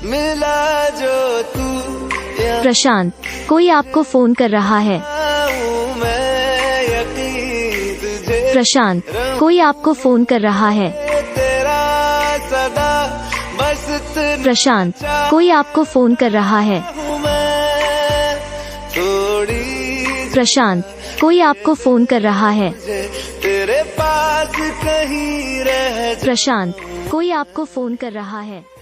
मिला जो तू। प्रशांत, कोई आपको फोन कर रहा है। मैं यकीन तुझे प्रशांत, कोई आपको फोन कर रहा है। तेरा सदा बस प्रशांत, कोई आपको फोन कर रहा है। मैं थोड़ी प्रशांत, कोई आपको फोन कर रहा है। तेरे पास कहीं रह प्रशांत, कोई आपको फोन कर रहा है।